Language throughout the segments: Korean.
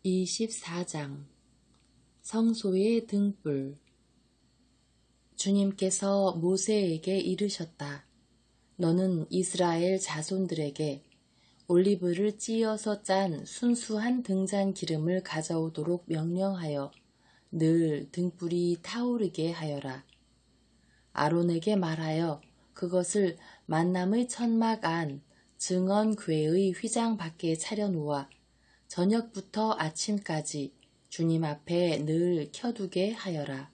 24장 성소의 등불. 주님께서 모세에게 이르셨다. 너는 이스라엘 자손들에게 올리브를 찧어서 짠 순수한 등잔 기름을 가져오도록 명령하여 늘 등불이 타오르게 하여라. 아론에게 말하여 그것을 만남의 천막 안 증언궤의 휘장 밖에 차려놓아 저녁부터 아침까지 주님 앞에 늘 켜두게 하여라.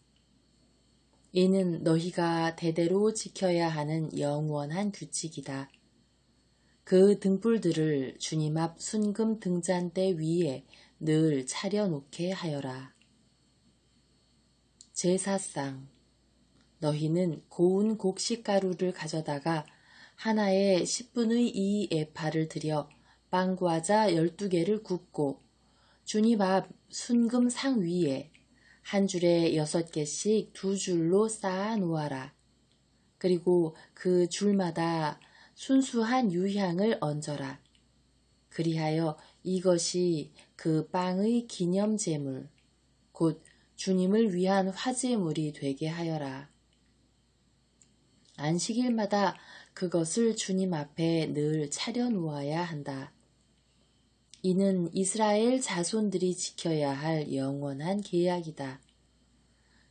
이는 너희가 대대로 지켜야 하는 영원한 규칙이다. 그 등불들을 주님 앞 순금 등잔대 위에 늘 차려놓게 하여라. 제사상. 너희는 고운 곡식가루를 가져다가 하나에 10분의 2 에파를 들여 빵과자 12개를 굽고 주님 앞 순금 상 위에 한 줄에 6개씩 2줄로 쌓아 놓아라. 그리고 그 줄마다 순수한 유향을 얹어라. 그리하여 이것이 그 빵의 기념제물, 곧 주님을 위한 화제물이 되게 하여라. 안식일마다 그것을 주님 앞에 늘 차려놓아야 한다. 이는 이스라엘 자손들이 지켜야 할 영원한 계약이다.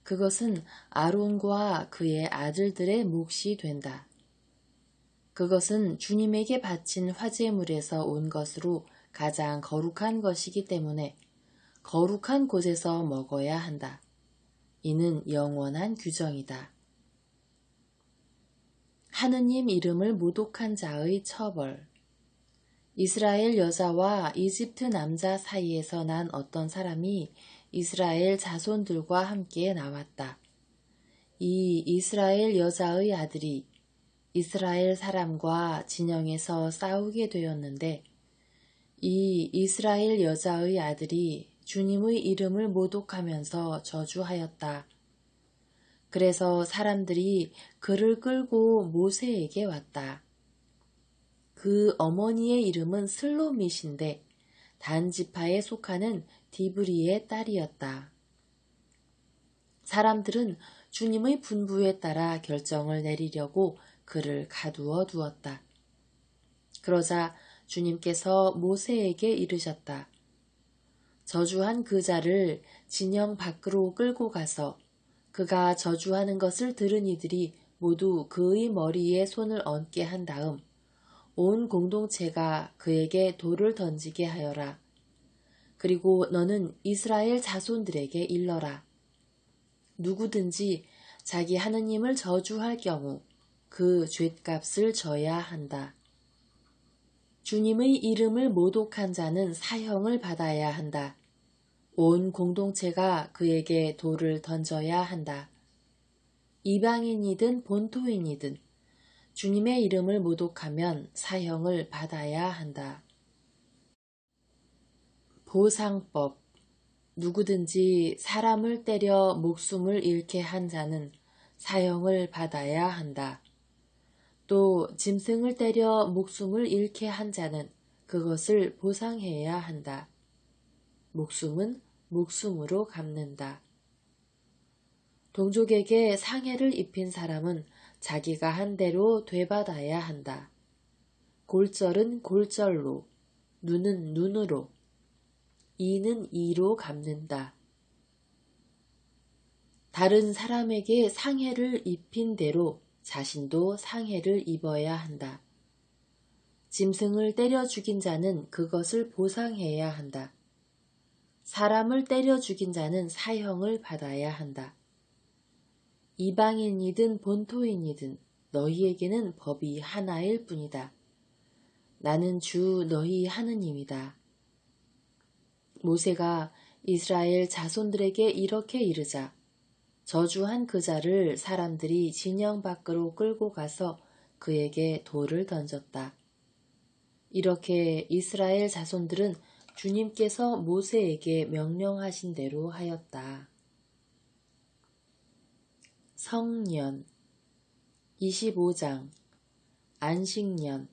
그것은 아론과 그의 아들들의 몫이 된다. 그것은 주님에게 바친 화제물에서 온 것으로 가장 거룩한 것이기 때문에 거룩한 곳에서 먹어야 한다. 이는 영원한 규정이다. 하느님 이름을 모독한 자의 처벌. 이스라엘 여자와 이집트 남자 사이에서 난 어떤 사람이 이스라엘 자손들과 함께 나왔다. 이 이스라엘 여자의 아들이 이스라엘 사람과 진영에서 싸우게 되었는데 이 이스라엘 여자의 아들이 주님의 이름을 모독하면서 저주하였다. 그래서 사람들이 그를 끌고 모세에게 왔다. 그 어머니의 이름은 슬로밋인데 단지파에 속하는 디브리의 딸이었다. 사람들은 주님의 분부에 따라 결정을 내리려고 그를 가두어 두었다. 그러자 주님께서 모세에게 이르셨다. 저주한 그 자를 진영 밖으로 끌고 가서 그가 저주하는 것을 들은 이들이 모두 그의 머리에 손을 얹게 한 다음 온 공동체가 그에게 돌을 던지게 하여라. 그리고 너는 이스라엘 자손들에게 일러라. 누구든지 자기 하느님을 저주할 경우 그 죗값을 져야 한다. 주님의 이름을 모독한 자는 사형을 받아야 한다. 온 공동체가 그에게 돌을 던져야 한다. 이방인이든 본토인이든 주님의 이름을 모독하면 사형을 받아야 한다. 보상법. 누구든지 사람을 때려 목숨을 잃게 한 자는 사형을 받아야 한다. 또 짐승을 때려 목숨을 잃게 한 자는 그것을 보상해야 한다. 목숨은 목숨으로 갚는다. 동족에게 상해를 입힌 사람은 자기가 한 대로 되받아야 한다. 골절은 골절로, 눈은 눈으로, 이는 이로 갚는다. 다른 사람에게 상해를 입힌 대로 자신도 상해를 입어야 한다. 짐승을 때려 죽인 자는 그것을 보상해야 한다. 사람을 때려 죽인 자는 사형을 받아야 한다. 이방인이든 본토인이든 너희에게는 법이 하나일 뿐이다. 나는 주 너희 하느님이다. 모세가 이스라엘 자손들에게 이렇게 이르자 저주한 그 자를 사람들이 진영 밖으로 끌고 가서 그에게 돌을 던졌다. 이렇게 이스라엘 자손들은 주님께서 모세에게 명령하신 대로 하였다. 성년 25장 안식년.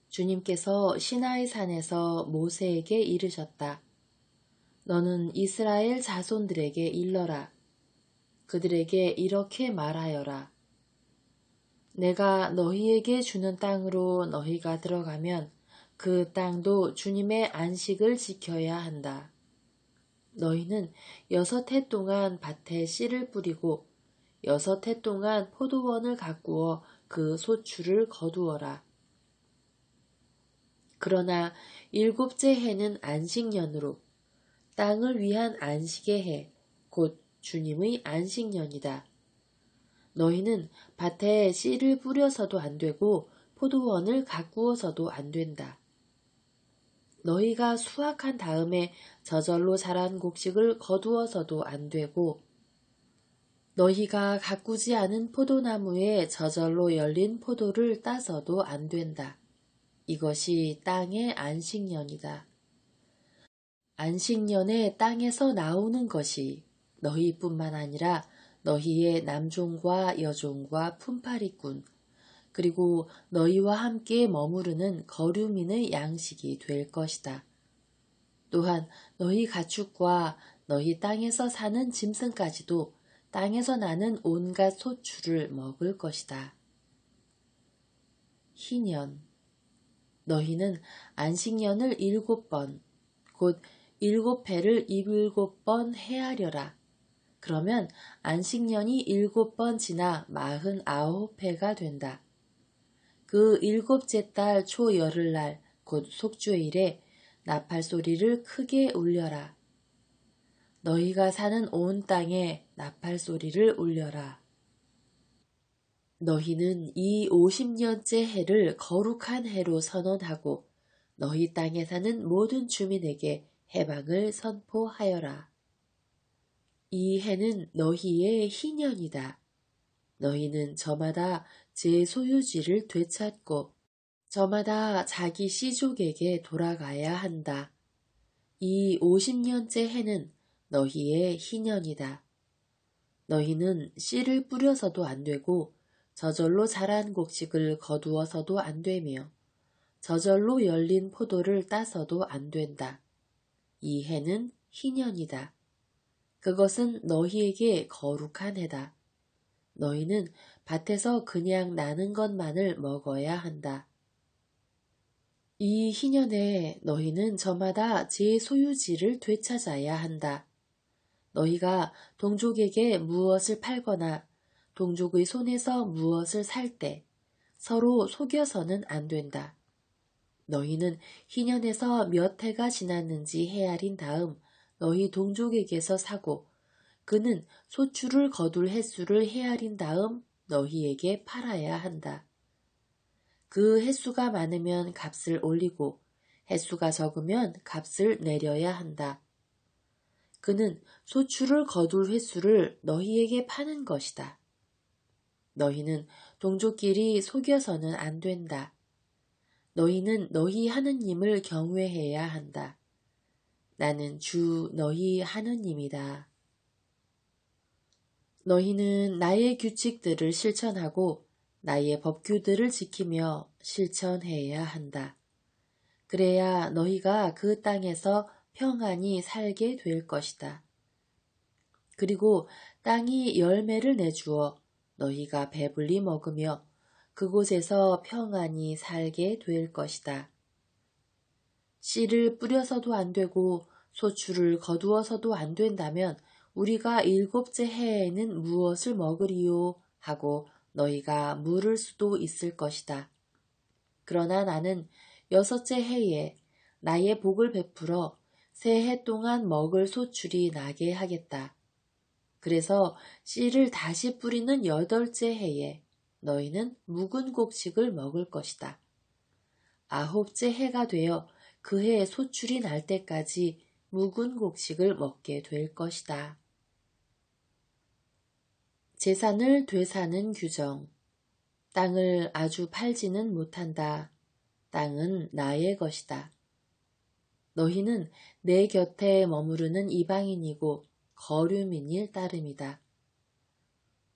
주님께서 시나이 산에서 모세에게 이르셨다. 너는 이스라엘 자손들에게 일러라. 그들에게 이렇게 말하여라. 내가 너희에게 주는 땅으로 너희가 들어가면 그 땅도 주님의 안식을 지켜야 한다. 너희는 6해 동안 밭에 씨를 뿌리고 6해 동안 포도원을 가꾸어 그 소출을 거두어라. 그러나 7째 해는 안식년으로 땅을 위한 안식의 해, 곧 주님의 안식년이다. 너희는 밭에 씨를 뿌려서도 안 되고 포도원을 가꾸어서도 안 된다. 너희가 수확한 다음에 저절로 자란 곡식을 거두어서도 안 되고 너희가 가꾸지 않은 포도나무에 저절로 열린 포도를 따서도 안 된다. 이것이 땅의 안식년이다. 안식년에 땅에서 나오는 것이 너희뿐만 아니라 너희의 남종과 여종과 품팔이꾼 그리고 너희와 함께 머무르는 거류민의 양식이 될 것이다. 또한 너희 가축과 너희 땅에서 사는 짐승까지도 땅에서 나는 온갖 소출을 먹을 것이다. 희년 너희는 안식년을 7번 곧 7회를 7번 해하려라. 그러면 안식년이 7번 지나 49회가 된다. 그 7째 달 초열흘날 곧 속주일에 나팔 소리를 크게 울려라. 너희가 사는 온 땅에 나팔 소리를 울려라. 너희는 이 50년째 해를 거룩한 해로 선언하고 너희 땅에 사는 모든 주민에게 해방을 선포하여라. 이 해는 너희의 희년이다. 너희는 저마다 제 소유지를 되찾고 저마다 자기 씨족에게 돌아가야 한다. 이 50년째 해는 너희의 희년이다. 너희는 씨를 뿌려서도 안 되고 저절로 자란 곡식을 거두어서도 안 되며 저절로 열린 포도를 따서도 안 된다. 이 해는 희년이다. 그것은 너희에게 거룩한 해다. 너희는 밭에서 그냥 나는 것만을 먹어야 한다. 이 희년에 너희는 저마다 제 소유지를 되찾아야 한다. 너희가 동족에게 무엇을 팔거나 동족의 손에서 무엇을 살 때 서로 속여서는 안 된다. 너희는 희년에서 몇 해가 지났는지 헤아린 다음 너희 동족에게서 사고 그는 소출을 거둘 횟수를 헤아린 다음 너희에게 팔아야 한다. 그 횟수가 많으면 값을 올리고 횟수가 적으면 값을 내려야 한다. 그는 소출을 거둘 횟수를 너희에게 파는 것이다. 너희는 동족끼리 속여서는 안 된다. 너희는 너희 하느님을 경외해야 한다. 나는 주 너희 하느님이다. 너희는 나의 규칙들을 실천하고 나의 법규들을 지키며 실천해야 한다. 그래야 너희가 그 땅에서 평안히 살게 될 것이다. 그리고 땅이 열매를 내주어 너희가 배불리 먹으며 그곳에서 평안히 살게 될 것이다. 씨를 뿌려서도 안 되고 소출을 거두어서도 안 된다면 우리가 7째 해에는 무엇을 먹으리요? 하고 너희가 물을 수도 있을 것이다. 그러나 나는 6째 해에 나의 복을 베풀어 새 해 동안 먹을 소출이 나게 하겠다. 그래서 씨를 다시 뿌리는 8째 해에 너희는 묵은 곡식을 먹을 것이다. 9째 해가 되어 그 해의 소출이 날 때까지 묵은 곡식을 먹게 될 것이다. 재산을 되사는 규정. 땅을 아주 팔지는 못한다. 땅은 나의 것이다. 너희는 내 곁에 머무르는 이방인이고 거류민일 따름이다.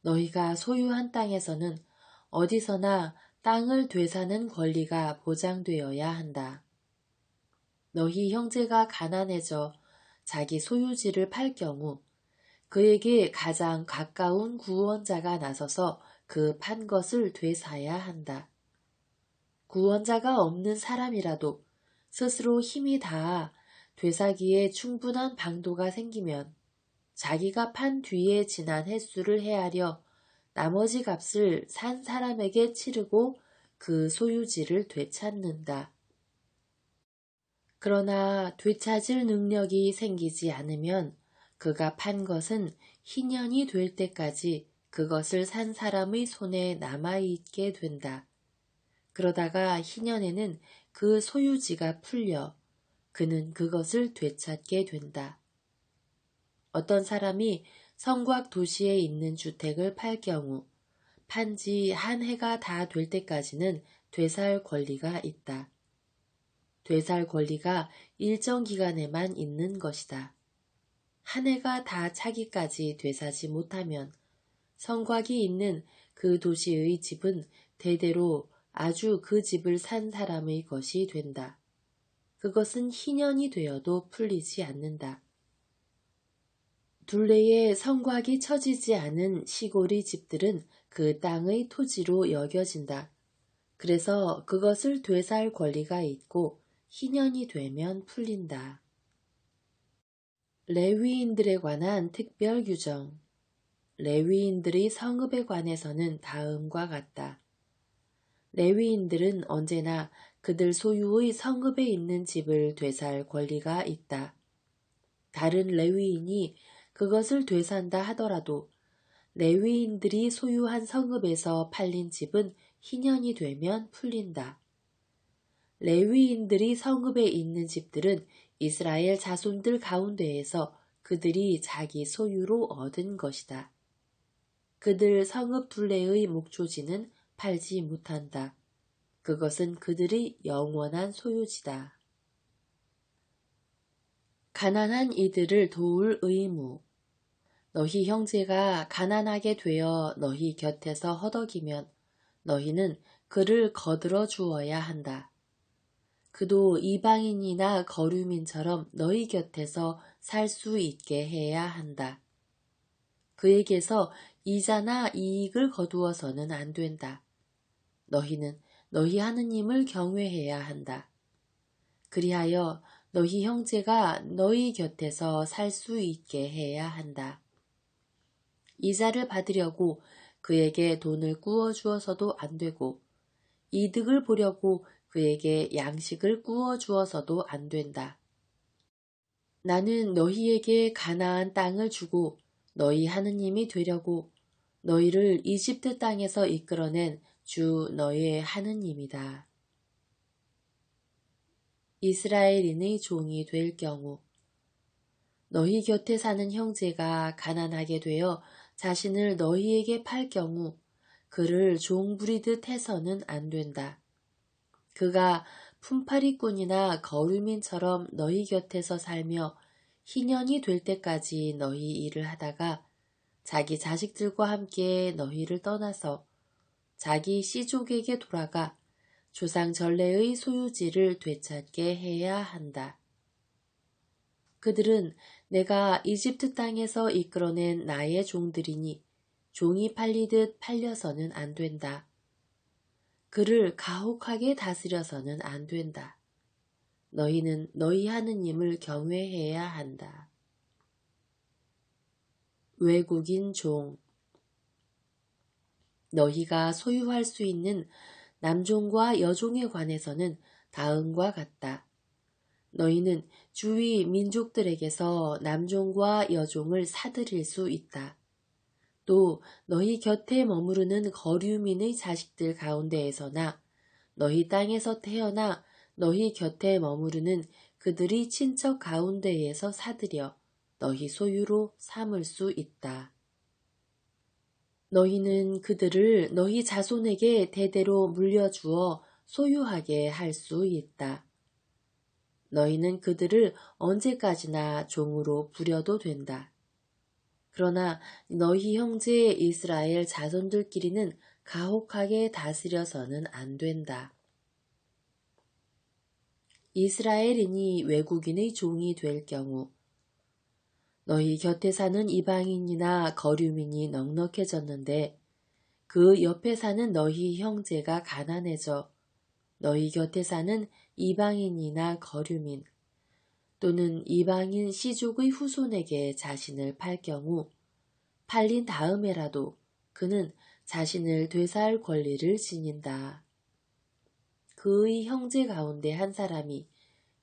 너희가 소유한 땅에서는 어디서나 땅을 되사는 권리가 보장되어야 한다. 너희 형제가 가난해져 자기 소유지를 팔 경우 그에게 가장 가까운 구원자가 나서서 그 판 것을 되사야 한다. 구원자가 없는 사람이라도 스스로 힘이 닿아 되사기에 충분한 방도가 생기면 자기가 판 뒤에 지난 횟수를 헤아려 나머지 값을 산 사람에게 치르고 그 소유지를 되찾는다. 그러나 되찾을 능력이 생기지 않으면 그가 판 것은 희년이 될 때까지 그것을 산 사람의 손에 남아있게 된다. 그러다가 희년에는 그 소유지가 풀려 그는 그것을 되찾게 된다. 어떤 사람이 성곽 도시에 있는 주택을 팔 경우 판지 한 해가 다 될 때까지는 되살 권리가 있다. 되살 권리가 일정 기간에만 있는 것이다. 한 해가 다 차기까지 되사지 못하면 성곽이 있는 그 도시의 집은 대대로 아주 그 집을 산 사람의 것이 된다. 그것은 희년이 되어도 풀리지 않는다. 둘레에 성곽이 쳐지지 않은 시골의 집들은 그 땅의 토지로 여겨진다. 그래서 그것을 되살 권리가 있고 희년이 되면 풀린다. 레위인들에 관한 특별 규정. 레위인들의 성읍에 관해서는 다음과 같다. 레위인들은 언제나 그들 소유의 성읍에 있는 집을 되살 권리가 있다. 다른 레위인이 그것을 되산다 하더라도 레위인들이 소유한 성읍에서 팔린 집은 희년이 되면 풀린다. 레위인들이 성읍에 있는 집들은 이스라엘 자손들 가운데에서 그들이 자기 소유로 얻은 것이다. 그들 성읍 둘레의 목초지는 팔지 못한다. 그것은 그들의 영원한 소유지다. 가난한 이들을 도울 의무. 너희 형제가 가난하게 되어 너희 곁에서 허덕이면 너희는 그를 거들어 주어야 한다. 그도 이방인이나 거류민처럼 너희 곁에서 살 수 있게 해야 한다. 그에게서 이자나 이익을 거두어서는 안 된다. 너희는 너희 하느님을 경외해야 한다. 그리하여 너희 형제가 너희 곁에서 살 수 있게 해야 한다. 이자를 받으려고 그에게 돈을 꾸어 주어서도 안 되고 이득을 보려고 그에게 양식을 꾸어 주어서도 안 된다. 나는 너희에게 가나안 땅을 주고 너희 하느님이 되려고 너희를 이집트 땅에서 이끌어낸 주 너희의 하느님이다. 이스라엘인의 종이 될 경우 너희 곁에 사는 형제가 가난하게 되어 자신을 너희에게 팔 경우 그를 종 부리듯 해서는 안 된다. 그가 품팔이꾼이나 거류민처럼 너희 곁에서 살며 희년이 될 때까지 너희 일을 하다가 자기 자식들과 함께 너희를 떠나서 자기 씨족에게 돌아가 조상 전래의 소유지를 되찾게 해야 한다. 그들은 내가 이집트 땅에서 이끌어낸 나의 종들이니 종이 팔리듯 팔려서는 안 된다. 그를 가혹하게 다스려서는 안 된다. 너희는 너희 하느님을 경외해야 한다. 외국인 종. 너희가 소유할 수 있는 남종과 여종에 관해서는 다음과 같다. 너희는 주위 민족들에게서 남종과 여종을 사들일 수 있다. 또 너희 곁에 머무르는 거류민의 자식들 가운데에서나 너희 땅에서 태어나 너희 곁에 머무르는 그들의 친척 가운데에서 사들여 너희 소유로 삼을 수 있다. 너희는 그들을 너희 자손에게 대대로 물려주어 소유하게 할 수 있다. 너희는 그들을 언제까지나 종으로 부려도 된다. 그러나 너희 형제 이스라엘 자손들끼리는 가혹하게 다스려서는 안 된다. 이스라엘인이 외국인의 종이 될 경우 너희 곁에 사는 이방인이나 거류민이 넉넉해졌는데 그 옆에 사는 너희 형제가 가난해져 너희 곁에 사는 이방인이나 거류민 또는 이방인 시족의 후손에게 자신을 팔 경우 팔린 다음에라도 그는 자신을 되살 권리를 지닌다. 그의 형제 가운데 한 사람이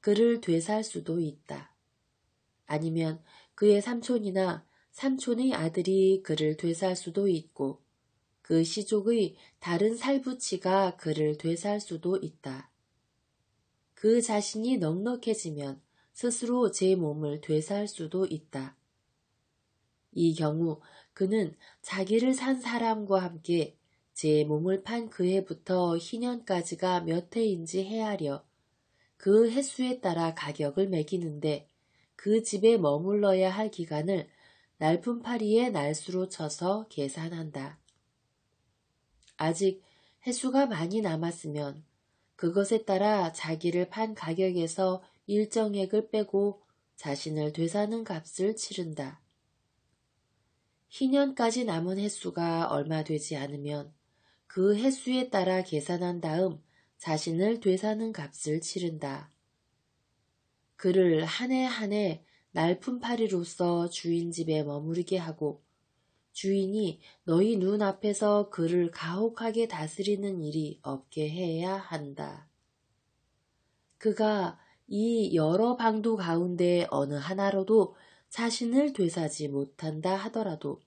그를 되살 수도 있다. 아니면 그의 삼촌이나 삼촌의 아들이 그를 되살 수도 있고 그 시족의 다른 살부치가 그를 되살 수도 있다. 그 자신이 넉넉해지면 스스로 제 몸을 되살 수도 있다. 이 경우 그는 자기를 산 사람과 함께 제 몸을 판 그해부터 희년까지가 몇 해인지 헤아려 그 횟수에 따라 가격을 매기는데 그 집에 머물러야 할 기간을 날품팔이의 날수로 쳐서 계산한다. 아직 횟수가 많이 남았으면 그것에 따라 자기를 판 가격에서 일정액을 빼고 자신을 되사는 값을 치른다. 희년까지 남은 횟수가 얼마 되지 않으면 그 횟수에 따라 계산한 다음 자신을 되사는 값을 치른다. 그를 한 해 한 해 날품팔이로서 주인 집에 머무르게 하고 주인이 너희 눈 앞에서 그를 가혹하게 다스리는 일이 없게 해야 한다. 그가 이 여러 방도 가운데 어느 하나로도 자신을 되사지 못한다 하더라도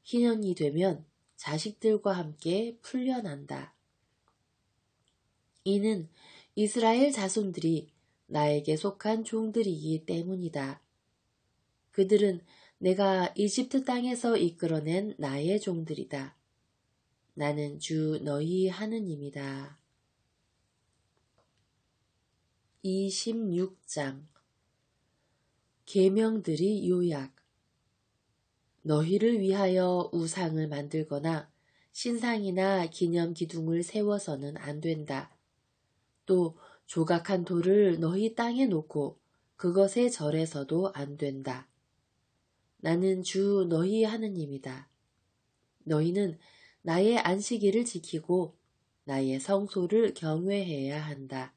희년이 되면 자식들과 함께 풀려난다. 이는 이스라엘 자손들이 나에게 속한 종들이기 때문이다. 그들은 내가 이집트 땅에서 이끌어낸 나의 종들이다. 나는 주 너희 하느님이다. 26장 계명들이 요약 너희를 위하여 우상을 만들거나 신상이나 기념 기둥을 세워서는 안 된다. 또 조각한 돌을 너희 땅에 놓고 그것에 절해서도 안 된다. 나는 주 너희 하느님이다. 너희는 나의 안식일을 지키고 나의 성소를 경외해야 한다.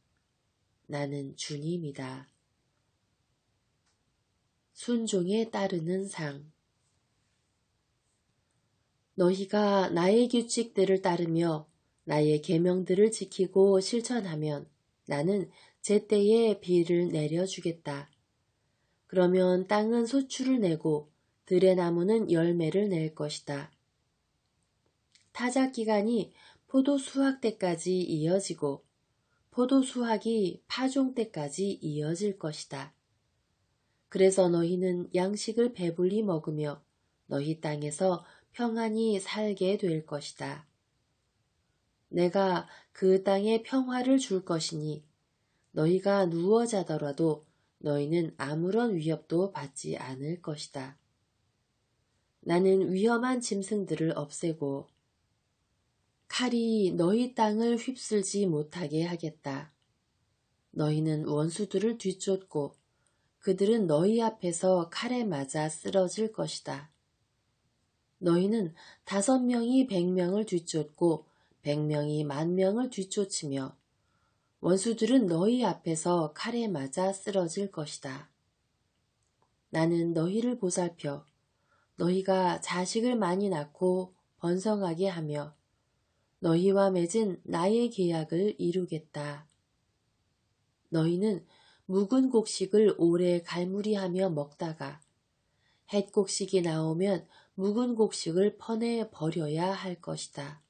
나는 주님이다. 순종에 따르는 상 너희가 나의 규칙들을 따르며 나의 계명들을 지키고 실천하면 나는 제때에 비를 내려주겠다. 그러면 땅은 소출을 내고 들의 나무는 열매를 낼 것이다. 타작 기간이 포도 수확 때까지 이어지고 포도 수확이 파종 때까지 이어질 것이다. 그래서 너희는 양식을 배불리 먹으며 너희 땅에서 평안히 살게 될 것이다. 내가 그 땅에 평화를 줄 것이니 너희가 누워 자더라도 너희는 아무런 위협도 받지 않을 것이다. 나는 위험한 짐승들을 없애고 칼이 너희 땅을 휩쓸지 못하게 하겠다. 너희는 원수들을 뒤쫓고 그들은 너희 앞에서 칼에 맞아 쓰러질 것이다. 너희는 5명이 100명을 뒤쫓고 100명이 10,000명을 뒤쫓으며 원수들은 너희 앞에서 칼에 맞아 쓰러질 것이다. 나는 너희를 보살펴 너희가 자식을 많이 낳고 번성하게 하며 너희와 맺은 나의 계약을 이루겠다. 너희는 묵은 곡식을 오래 갈무리하며 먹다가 햇 곡식이 나오면 묵은 곡식을 퍼내 버려야 할 것이다.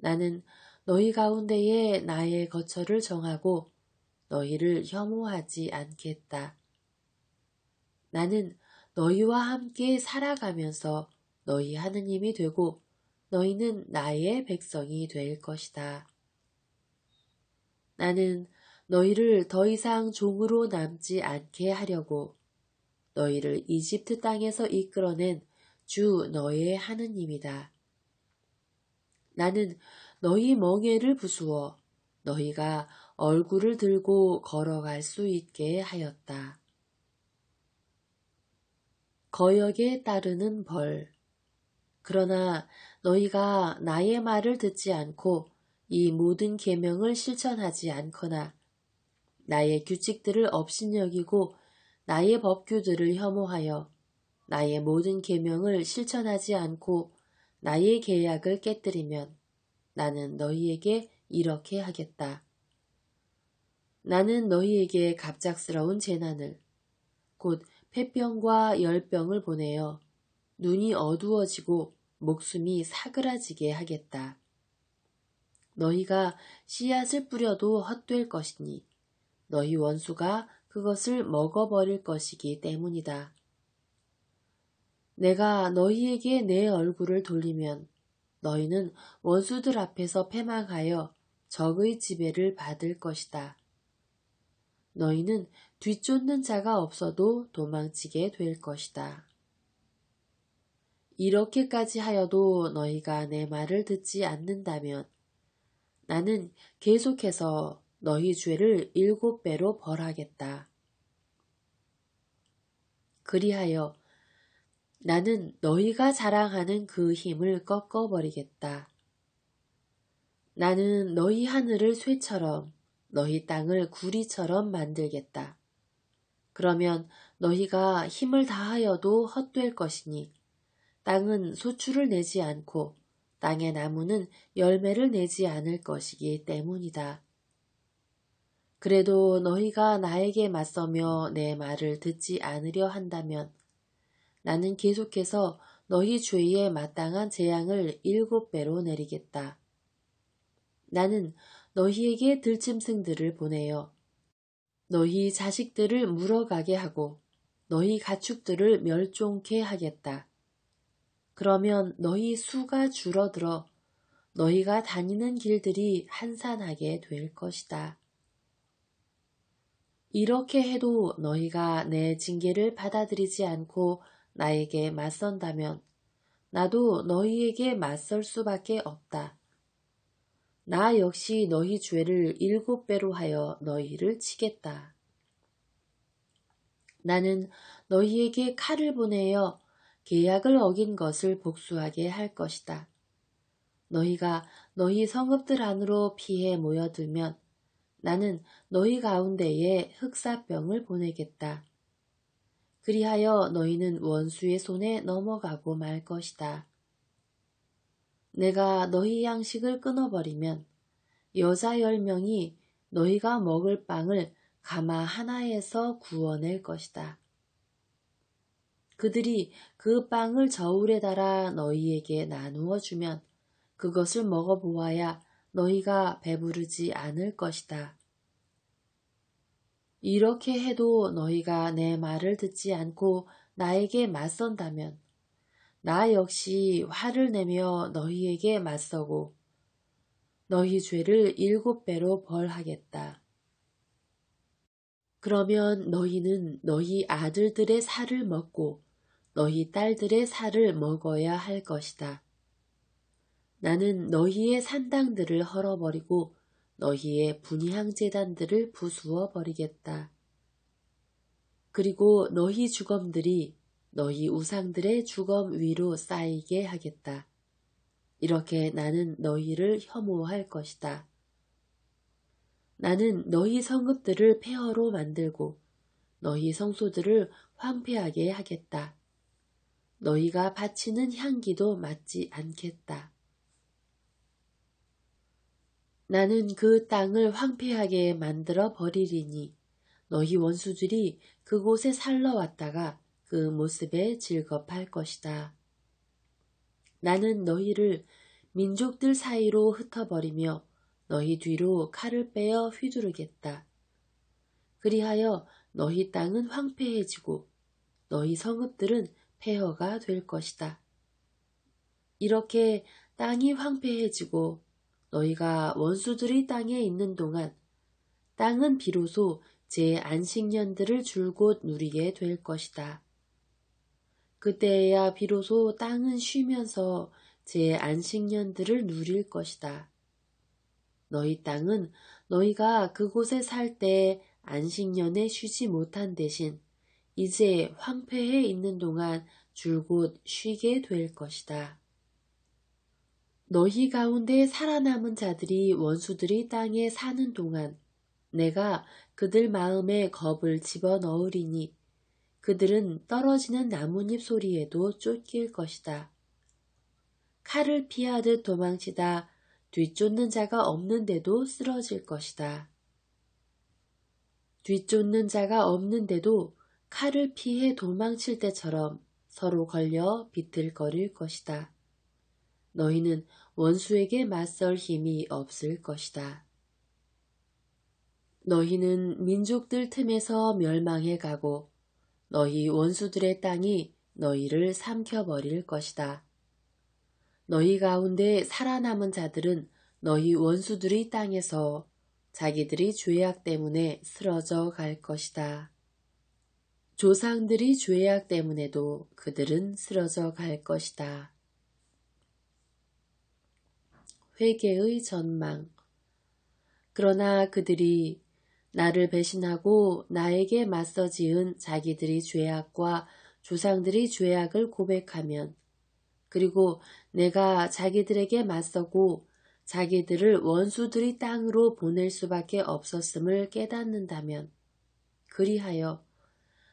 나는 너희 가운데에 나의 거처를 정하고 너희를 혐오하지 않겠다. 나는 너희와 함께 살아가면서 너희 하느님이 되고 너희는 나의 백성이 될 것이다. 나는 너희를 더 이상 종으로 남지 않게 하려고 너희를 이집트 땅에서 이끌어낸 주 너의 하느님이다. 나는 너희 멍에를 부수어 너희가 얼굴을 들고 걸어갈 수 있게 하였다. 거역에 따르는 벌. 그러나 너희가 나의 말을 듣지 않고 이 모든 계명을 실천하지 않거나 나의 규칙들을 업신여기고 나의 법규들을 혐오하여 나의 모든 계명을 실천하지 않고 나의 계약을 깨뜨리면 나는 너희에게 이렇게 하겠다. 나는 너희에게 갑작스러운 재난을 곧 폐병과 열병을 보내어 눈이 어두워지고 목숨이 사그라지게 하겠다. 너희가 씨앗을 뿌려도 헛될 것이니 너희 원수가 그것을 먹어버릴 것이기 때문이다. 내가 너희에게 내 얼굴을 돌리면 너희는 원수들 앞에서 패망하여 적의 지배를 받을 것이다. 너희는 뒤쫓는 자가 없어도 도망치게 될 것이다. 이렇게까지 하여도 너희가 내 말을 듣지 않는다면 나는 계속해서 너희 죄를 7배로 벌하겠다. 그리하여 나는 너희가 자랑하는 그 힘을 꺾어버리겠다. 나는 너희 하늘을 쇠처럼 너희 땅을 구리처럼 만들겠다. 그러면 너희가 힘을 다하여도 헛될 것이니 땅은 소출을 내지 않고 땅의 나무는 열매를 내지 않을 것이기 때문이다. 그래도 너희가 나에게 맞서며 내 말을 듣지 않으려 한다면 나는 계속해서 너희 죄에 마땅한 재앙을 7배로 내리겠다. 나는 너희에게 들짐승들을 보내어 너희 자식들을 물어가게 하고 너희 가축들을 멸종케 하겠다. 그러면 너희 수가 줄어들어 너희가 다니는 길들이 한산하게 될 것이다. 이렇게 해도 너희가 내 징계를 받아들이지 않고 나에게 맞선다면 나도 너희에게 맞설 수밖에 없다. 나 역시 너희 죄를 7배로 하여 너희를 치겠다. 나는 너희에게 칼을 보내어 계약을 어긴 것을 복수하게 할 것이다. 너희가 너희 성읍들 안으로 피해 모여들면 나는 너희 가운데에 흑사병을 보내겠다. 그리하여 너희는 원수의 손에 넘어가고 말 것이다. 내가 너희 양식을 끊어버리면 여자 10명이 너희가 먹을 빵을 가마 하나에서 구워낼 것이다. 그들이 그 빵을 저울에 달아 너희에게 나누어 주면 그것을 먹어보아야 너희가 배부르지 않을 것이다. 이렇게 해도 너희가 내 말을 듣지 않고 나에게 맞선다면 나 역시 화를 내며 너희에게 맞서고 너희 죄를 7배로 벌하겠다. 그러면 너희는 너희 아들들의 살을 먹고 너희 딸들의 살을 먹어야 할 것이다. 나는 너희의 산당들을 헐어버리고 너희의 분향 제단들을 부수어 버리겠다. 그리고 너희 주검들이 너희 우상들의 주검 위로 쌓이게 하겠다. 이렇게 나는 너희를 혐오할 것이다. 나는 너희 성읍들을 폐허로 만들고 너희 성소들을 황폐하게 하겠다. 너희가 바치는 향기도 맡지 않겠다. 나는 그 땅을 황폐하게 만들어 버리리니 너희 원수들이 그곳에 살러 왔다가 그 모습에 즐겁할 것이다. 나는 너희를 민족들 사이로 흩어버리며 너희 뒤로 칼을 빼어 휘두르겠다. 그리하여 너희 땅은 황폐해지고 너희 성읍들은 폐허가 될 것이다. 이렇게 땅이 황폐해지고 너희가 원수들이 땅에 있는 동안 땅은 비로소 제 안식년들을 줄곧 누리게 될 것이다. 그때야 비로소 땅은 쉬면서 제 안식년들을 누릴 것이다. 너희 땅은 너희가 그곳에 살 때 안식년에 쉬지 못한 대신 이제 황폐해 있는 동안 줄곧 쉬게 될 것이다. 너희 가운데 살아남은 자들이 원수들이 땅에 사는 동안 내가 그들 마음에 겁을 집어넣으리니 그들은 떨어지는 나뭇잎 소리에도 쫓길 것이다. 칼을 피하듯 도망치다 뒤쫓는 자가 없는데도 쓰러질 것이다. 뒤쫓는 자가 없는데도 칼을 피해 도망칠 때처럼 서로 걸려 비틀거릴 것이다. 너희는 원수에게 맞설 힘이 없을 것이다. 너희는 민족들 틈에서 멸망해 가고 너희 원수들의 땅이 너희를 삼켜버릴 것이다. 너희 가운데 살아남은 자들은 너희 원수들의 땅에서 자기들이 죄악 때문에 쓰러져 갈 것이다. 조상들이 죄악 때문에도 그들은 쓰러져 갈 것이다. 회개의 전망. 그러나 그들이 나를 배신하고 나에게 맞서 지은 자기들의 죄악과 조상들의 죄악을 고백하면, 그리고 내가 자기들에게 맞서고 자기들을 원수들의 땅으로 보낼 수밖에 없었음을 깨닫는다면, 그리하여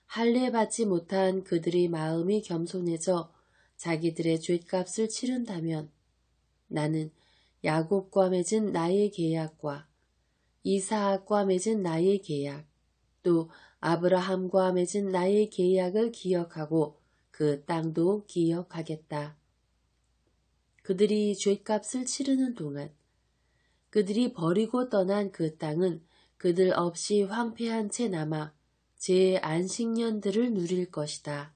할례받지 못한 그들의 마음이 겸손해져 자기들의 죗값을 치른다면, 나는 야곱과 맺은 나의 계약과 이사학과 맺은 나의 계약, 또 아브라함과 맺은 나의 계약을 기억하고 그 땅도 기억하겠다. 그들이 죗값을 치르는 동안 그들이 버리고 떠난 그 땅은 그들 없이 황폐한 채 남아 제 안식년들을 누릴 것이다.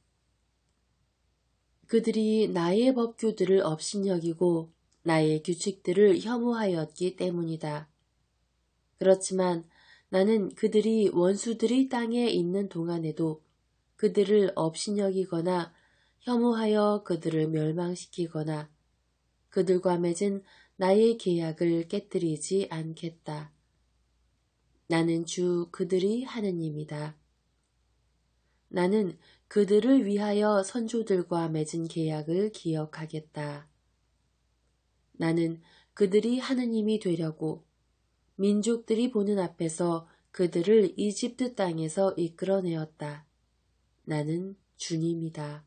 그들이 나의 법규들을 업신여기고 나의 규칙들을 혐오하였기 때문이다. 그렇지만 나는 그들이 원수들의 땅에 있는 동안에도 그들을 업신여기거나 혐오하여 그들을 멸망시키거나 그들과 맺은 나의 계약을 깨뜨리지 않겠다. 나는 주 그들의 하느님이다. 나는 그들을 위하여 선조들과 맺은 계약을 기억하겠다. 나는 그들이 하느님이 되려고 민족들이 보는 앞에서 그들을 이집트 땅에서 이끌어내었다. 나는 주님이다.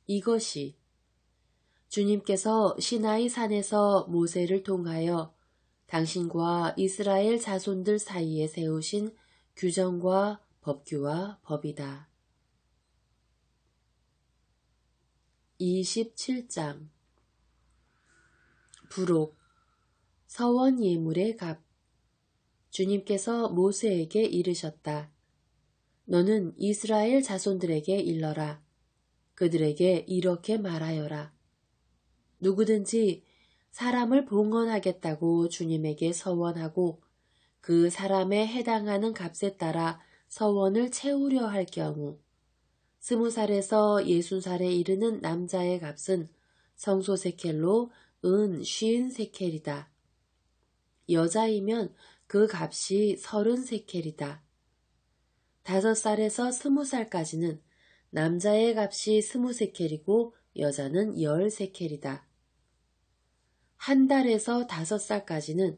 이것이 주님께서 시나이 산에서 모세를 통하여 당신과 이스라엘 자손들 사이에 세우신 규정과 법규와 법이다. 27장 부록 서원 예물의 값. 주님께서 모세에게 이르셨다. 너는 이스라엘 자손들에게 일러라. 그들에게 이렇게 말하여라. 누구든지 사람을 봉헌하겠다고 주님에게 서원하고 그 사람에 해당하는 값에 따라 서원을 채우려 할 경우 20살에서 60살에 이르는 남자의 값은 성소세켈로 은 50세켈이다. 여자이면 그 값이 30세켈이다. 5살에서 20살까지는 남자의 값이 20세켈이고 여자는 10세켈이다. 1달에서 5살까지는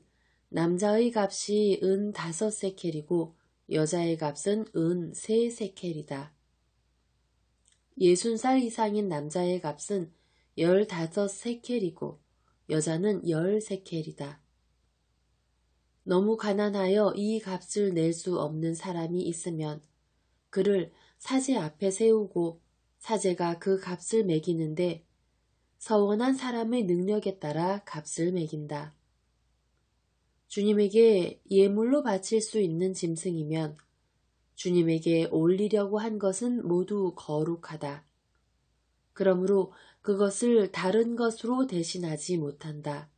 남자의 값이 은 5세켈이고 여자의 값은 은 3세켈이다. 60살 이상인 남자의 값은 15세켈이고 여자는 10세켈이다. 너무 가난하여 이 값을 낼 수 없는 사람이 있으면 그를 사제 앞에 세우고 사제가 그 값을 매기는데 서원한 사람의 능력에 따라 값을 매긴다. 주님에게 예물로 바칠 수 있는 짐승이면 주님에게 올리려고 한 것은 모두 거룩하다. 그러므로 그것을 다른 것으로 대신하지 못한다.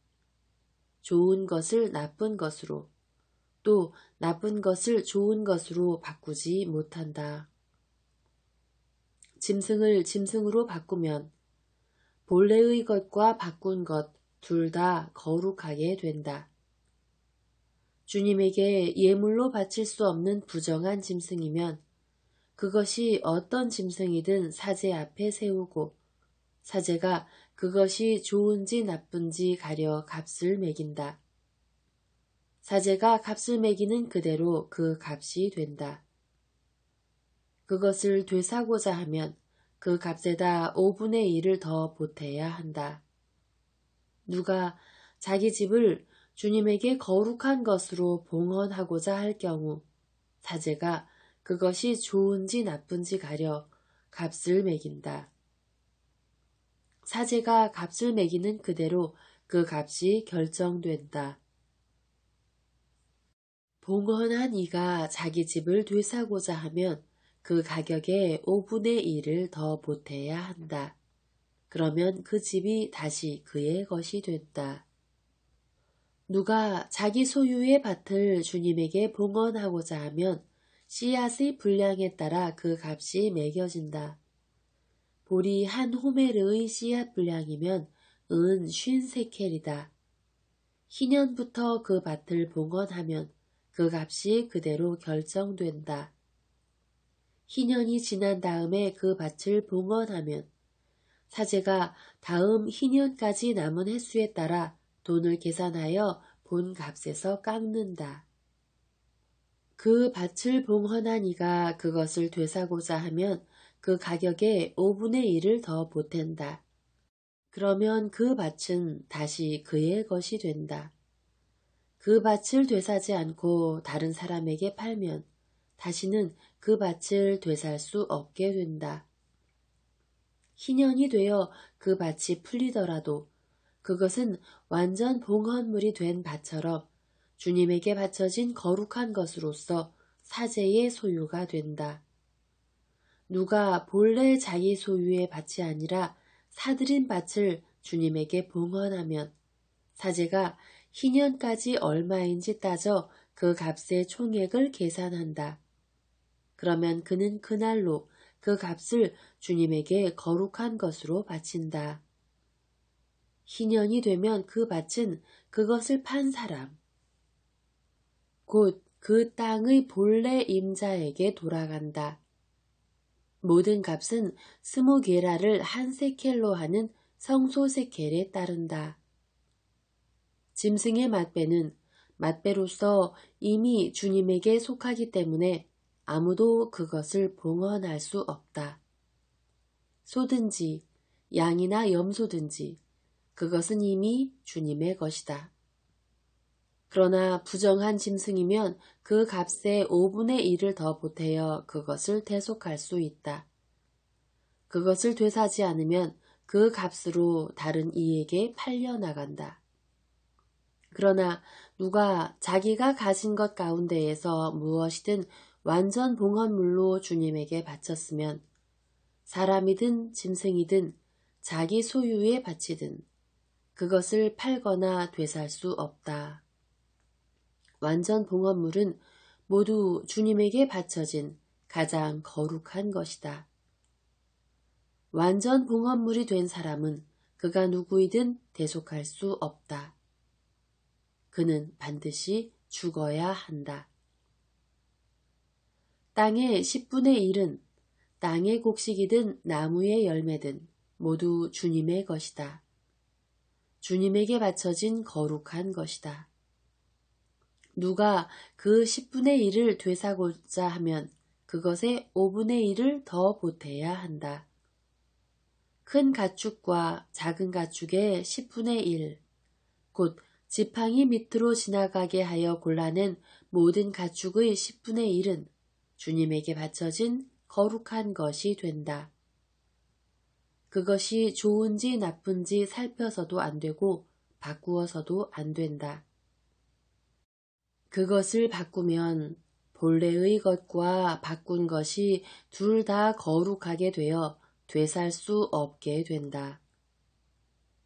좋은 것을 나쁜 것으로, 또 나쁜 것을 좋은 것으로 바꾸지 못한다. 짐승을 짐승으로 바꾸면 본래의 것과 바꾼 것 둘 다 거룩하게 된다. 주님에게 예물로 바칠 수 없는 부정한 짐승이면 그것이 어떤 짐승이든 사제 앞에 세우고 사제가 그것이 좋은지 나쁜지 가려 값을 매긴다. 사제가 값을 매기는 그대로 그 값이 된다. 그것을 되사고자 하면 그 값에다 5분의 1을 더 보태야 한다. 누가 자기 집을 주님에게 거룩한 것으로 봉헌하고자 할 경우 사제가 그것이 좋은지 나쁜지 가려 값을 매긴다. 사제가 값을 매기는 그대로 그 값이 결정된다. 봉헌한 이가 자기 집을 되사고자 하면 그 가격의 5분의 1을 더 보태야 한다. 그러면 그 집이 다시 그의 것이 된다. 누가 자기 소유의 밭을 주님에게 봉헌하고자 하면 씨앗의 분량에 따라 그 값이 매겨진다. 보리 한 호멜의 씨앗 분량이면 은 50세켈이다. 희년부터 그 밭을 봉헌하면 그 값이 그대로 결정된다. 희년이 지난 다음에 그 밭을 봉헌하면 사제가 다음 희년까지 남은 횟수에 따라 돈을 계산하여 본 값에서 깎는다. 그 밭을 봉헌한 이가 그것을 되사고자 하면 그 가격의 5분의 1을 더 보탠다. 그러면 그 밭은 다시 그의 것이 된다. 그 밭을 되사지 않고 다른 사람에게 팔면 다시는 그 밭을 되살 수 없게 된다. 희년이 되어 그 밭이 풀리더라도 그것은 완전 봉헌물이 된 밭처럼 주님에게 바쳐진 거룩한 것으로서 사제의 소유가 된다. 누가 본래 자기 소유의 밭이 아니라 사들인 밭을 주님에게 봉헌하면 사제가 희년까지 얼마인지 따져 그 값의 총액을 계산한다. 그러면 그는 그날로 그 값을 주님에게 거룩한 것으로 바친다. 희년이 되면 그 밭은 그것을 판 사람, 곧 그 땅의 본래 임자에게 돌아간다. 모든 값은 20게라를 한 세켈로 하는 성소세켈에 따른다. 짐승의 맛배는 맛배로서 이미 주님에게 속하기 때문에 아무도 그것을 봉헌할 수 없다. 소든지 양이나 염소든지 그것은 이미 주님의 것이다. 그러나 부정한 짐승이면 그 값의 5분의 1을 더 보태어 그것을 대속할 수 있다. 그것을 되사지 않으면 그 값으로 다른 이에게 팔려나간다. 그러나 누가 자기가 가진 것 가운데에서 무엇이든 완전 봉헌물로 주님에게 바쳤으면 사람이든 짐승이든 자기 소유에 바치든 그것을 팔거나 되살 수 없다. 완전 봉헌물은 모두 주님에게 바쳐진 가장 거룩한 것이다. 완전 봉헌물이 된 사람은 그가 누구이든 대속할 수 없다. 그는 반드시 죽어야 한다. 땅의 10분의 1은 땅의 곡식이든 나무의 열매든 모두 주님의 것이다. 주님에게 바쳐진 거룩한 것이다. 누가 그 10분의 1을 되사고자 하면 그것의 5분의 1을 더 보태야 한다. 큰 가축과 작은 가축의 10분의 1, 곧 지팡이 밑으로 지나가게 하여 골라낸 모든 가축의 10분의 1은 주님에게 바쳐진 거룩한 것이 된다. 그것이 좋은지 나쁜지 살펴서도 안 되고 바꾸어서도 안 된다. 그것을 바꾸면 본래의 것과 바꾼 것이 둘 다 거룩하게 되어 되살 수 없게 된다.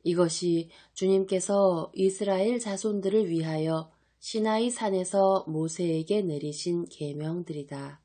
이것이 주님께서 이스라엘 자손들을 위하여 시나이 산에서 모세에게 내리신 계명들이다.